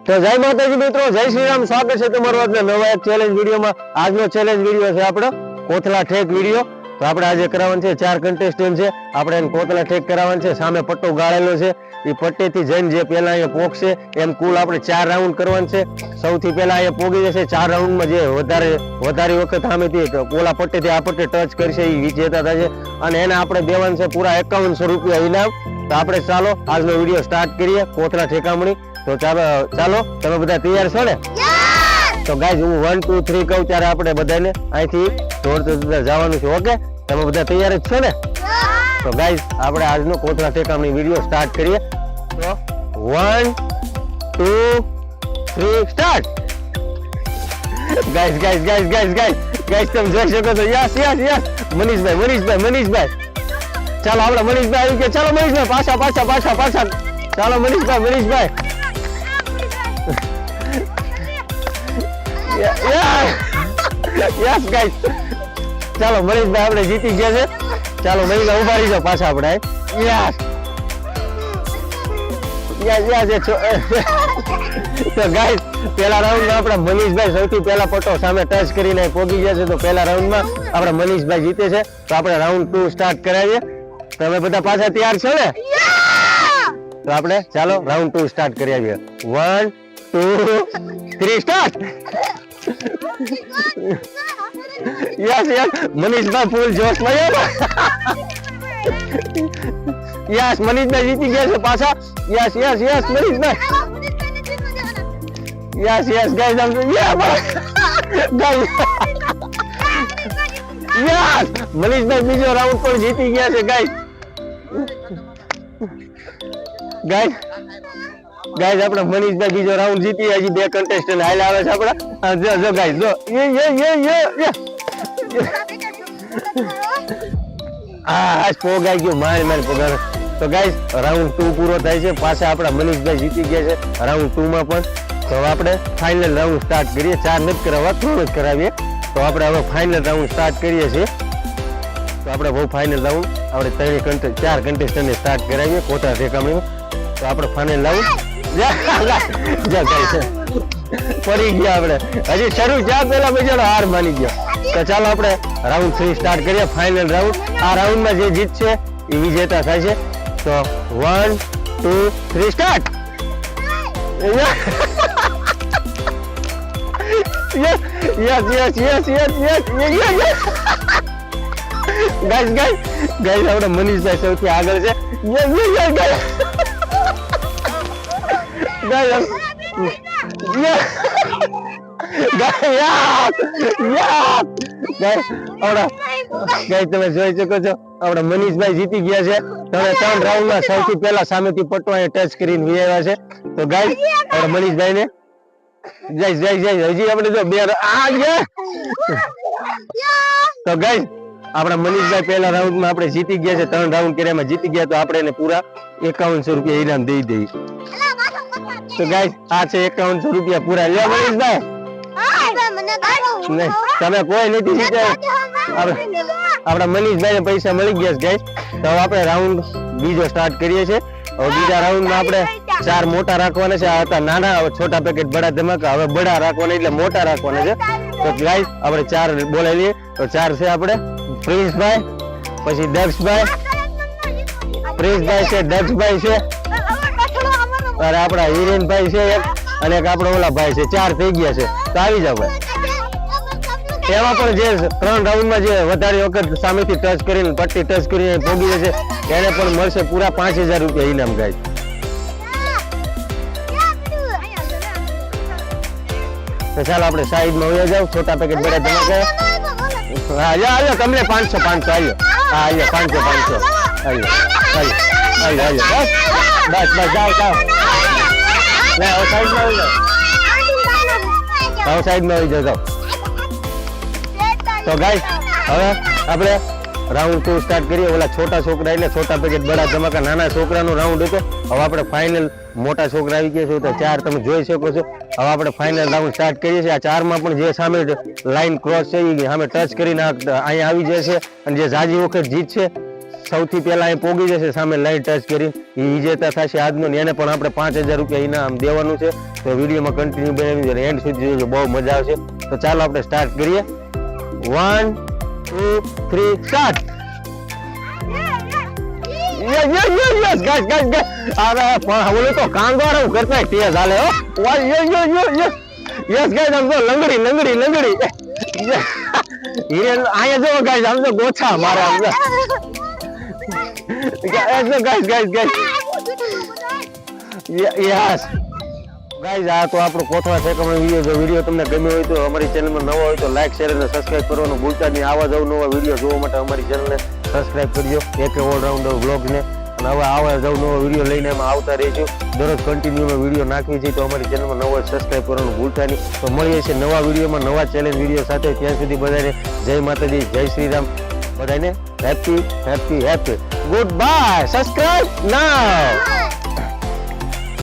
તો જય માતાજી મિત્રો, જય શ્રી રામ. સ્વાગત છે તમારું આજના નવા એક ચેલેન્જ વિડીયોમાં. આજનો ચેલેન્જ વિડીયો છે આપણો કોથળા ઠેક વિડીયો. તો આપણે આજે કરાવવાનું છે 4 કન્ટેસ્ટન્ટ છે. આપણે એને કોથળા ઠેક કરાવવાનું છે. સામે પટ્ટો ગાળેલો છે. એ પટ્ટેથી જઈને જે પહેલા અહીંયા પોગશે એમ કુલ આપણે 4 રાઉન્ડ કરવાનું છે. સૌથી પહેલા અહીંયા પોગી જશે. 4 રાઉન્ડમાં જે વધારે વખત સામેથી ઓલા પટ્ટેથી આ પટ્ટે ટચ કરશે એ વિજેતા થશે. અને એને આપણે દેવાનું છે પૂરા 5100 રૂપિયા ઇનામ. તો આપણે ચાલો આજનો વિડીયો સ્ટાર્ટ કરીએ કોથળા ઠેકામણી. તો ચાલો તમે બધા તૈયાર છો ને? તો ગાઈઝ હું 1 2 3 કહું ત્યારે આપણે બધાને અહીંથી દોડતા જવાનું છે. ઓકે, તમે બધા તૈયાર જ છો ને? તો ગાઈઝ આપણે આજનો કોથળા ઠેકામણી વિડીયો સ્ટાર્ટ કરીએ. તો 1 2 3 સ્ટાર્ટ. ગાઈઝ તમે જોઈ શકો છો. યસ મનીષભાઈ. ચાલો આપણે મનીષભાઈ આવી ગયા. ચાલો મનીષભાઈ પાછા. ચાલો મનીષભાઈ. યસ ગાઈસ, ચાલો મનીષભાઈ આપણે જીતી ગયા છે. ચાલો મનીષભાઈ ઉભા રહી જાઓ પાછા આપણે. યસ. તો ગાઈસ પહેલા રાઉન્ડમાં આપણા મનીષભાઈ સૌથી પહેલા પટ્ટો સામે ટચ કરીને પોગી ગયા છે. તો પહેલા રાઉન્ડમાં આપણા મનીષભાઈ જીતે છે. તો આપણે રાઉન્ડ 2 સ્ટાર્ટ કરાવીએ. તમે બધા પાછા તૈયાર છો ને? તો આપણે ચાલો રાઉન્ડ 2 સ્ટાર્ટ કરી આવીએ. 1 2 3 સ્ટાર્ટ. યસ મનીષભાઈ ફૂલ જોશમાં. યસ મનીષભાઈ જીતી ગયા છે પાછા. યસ મનીષભાઈ. યસ ગાઈસ યસ મનીષભાઈ બીજો રાઉન્ડ પણ જીતી ગયા છે ગાઈસ. ગાઈસ આપણે મનીષભાઈ બીજો રાઉન્ડ જીતી. હજી 2 કન્ટેસ્ટન્ટ હાલ આવે છે આપણા. જો ગાઈસ જો આ પોગાઈ ગયો માર પોગાર. તો ગાઈસ રાઉન્ડ 2 પૂરો થાય છે. પાછા આપણા મનીષભાઈ જીતી ગયા છે રાઉન્ડ 2 માં પણ. તો આપણે ફાઇનલ રાઉન્ડ સ્ટાર્ટ કરીએ. 4 નથી કરાવવા, 3 જ કરાવીએ. તો આપણે હવે ફાઇનલ રાઉન્ડ સ્ટાર્ટ કરીએ છીએ. તો આપણે બહુ ફાઇનલ રાઉન્ડ આપણે 4 કન્ટેસ્ટન્ટને સ્ટાર્ટ કરાવીએ કોથળા ઠેકામણીમાં. તો આપણે ફાઇનલ રાઉન્ડ પડી ગયા આપણે. હજી શરૂ જ્યાં પહેલા બજારો હાર માની ગયો. તો ચાલો આપણે રાઉન્ડ 3 સ્ટાર્ટ કરીએ. Final round. આ રાઉન્ડમાં જે જીતશે એ વિજેતા થાય છે. તો 1 2 3 સ્ટાર્ટ. યસ ગાઈસ આપણે મનીષભાઈ સૌથી આગળ છે. તમે જોઈ શકો છો આપણા મનીષભાઈ જીતી ગયા છે. તમે 3 રાઉન્ડમાં સૌથી પહેલા સામેથી પટ્ટો ટચ કરીને વિયાવ્યા છે. તો ગાઈસ આપણા મનીષભાઈ ને જય હજી આપણે જો 2 તો ગાઈસ આપણા મનીષભાઈ પહેલા રાઉન્ડમાં આપણે જીતી ગયા છે. 3 રાઉન્ડ કર્યામાં જીતી ગયા. તો આપણે એને પૂરા 5100 રૂપિયા ઇનામ દઈ દઈએ. તો ગાઈસ આ છે 5100 રૂપિયા પૂરા. લે મનીષભાઈ. તમે કોઈ નથી જીત્યા. આપણા મનીષભાઈ ને પૈસા મળી ગયા છે ગાઈસ. તો આપણે રાઉન્ડ બીજો સ્ટાર્ટ કરીએ છીએ. હવે બીજા રાઉન્ડમાં આપણે 4 મોટા રાખવાના છે. આ હતા નાના, હવે છોટા પેકેટ બડા ધમાકા. હવે બડા રાખવાના એટલે મોટા રાખવાના છે. તો ગાઈસ આપણે 4 બોલાવી લઈએ. તો 4 છે આપણે પ્રિન્સભાઈ, પછી દક્ષભાઈ, પ્રિન્સભાઈ છે, દક્ષભાઈ છે, અને આપણા હિરેનભાઈ છે એક, અને એક આપણો ઓલા ભાઈ છે. 4 થઈ ગયા છે. તો આવી જાવ ભાઈ. એમાં પણ જે 3 રાઉન્ડમાં જે વધારે વખત સામેથી ટચ કરીને પટ્ટી ટચ કરીને ભોગી જશે એને પણ મળશે પૂરા 5000 રૂપિયા ઇનામ ગાઈસ. તો ચાલો આપણે સાઈડમાં વયા જાવ. છોટા પેકેટ બડા ધમાકા. હા તમને 500 આવ્યો. હા આવ્યો 500 આવ્યો. બસ જાઓ સાઈડમાં આવી જાઓ. તો ગાઈસ હવે આપણે રાઉન્ડ 2 સ્ટાર્ટ કરીએ. ઓલા છોટા છોકરા એટલે છોટા પેકેટ બડા ધમાકા નાના છોકરાનો રાઉન્ડ હતો. હવે આપણે ફાઇનલ મોટા છોકરા આવી ગયા છે. તો 4 તમે જોઈ શકો છો. હવે આપણે ફાઇનલ રાઉન્ડ સ્ટાર્ટ કરીએ છીએ. આ 4માં પણ જે સામે લાઈન ક્રોસ છે એ સામે ટચ કરીને અહીંયા આવી જશે. અને જે જાજી વખત જીતશે સૌથી પહેલા અહીં પોગી જશે સામે લાઈન ટચ કરી એ વિજેતા થશે આજનો ને એને પણ આપણે 5000 રૂપિયા ઇનામ દેવાનું છે તો વિડીયોમાં કન્ટિન્યુ બનાવી અને એન્ડ સુધી જોજો બહુ મજા આવશે તો ચાલો આપણે સ્ટાર્ટ કરીએ 1 2 3 સ્ટાર્ટ યસ ગાઈસ અરે પણ ઓલો તો કાંગારો કરતા તેજ હાલે હો યસ ગાઈસ આમ તો લંગડી અહીંયા જો ગાઈસ આમ તો ગોછા મારે આમ ગાઈસ યસ ગાઈસ આ તો આપણો કોથળા ઠેકાણો વિડીયો તમને ગમ્યો હોય તો અમારી ચેનલમાં નવો હોય તો લાઈક શેર અને સબસ્ક્રાઇબ કરવાનું ભૂલતા નહીં આવા જ નવા વિડીયો જોવા માટે અમારી ચેનલને સબસ્ક્રાઇબ કરજો એક ઓલરાઉન્ડર વ્લોગને અને હવે આવા જ નવો વિડીયો લઈને એમાં આવતા રહીશું દરરોજ કન્ટિન્યુમાં વિડીયો નાખવી છે તો અમારી ચેનલમાં નવો સબસ્ક્રાઇબ કરવાનું ભૂલતા નહીં તો મળીએ છીએ નવા વિડીયોમાં નવા ચેલેન્જ વિડીયો સાથે ત્યાં સુધી બધાને જય માતાજી જય શ્રી રામ બધાને હેપી ગુડ બાય સબસ્ક્રાઇબ નાઉ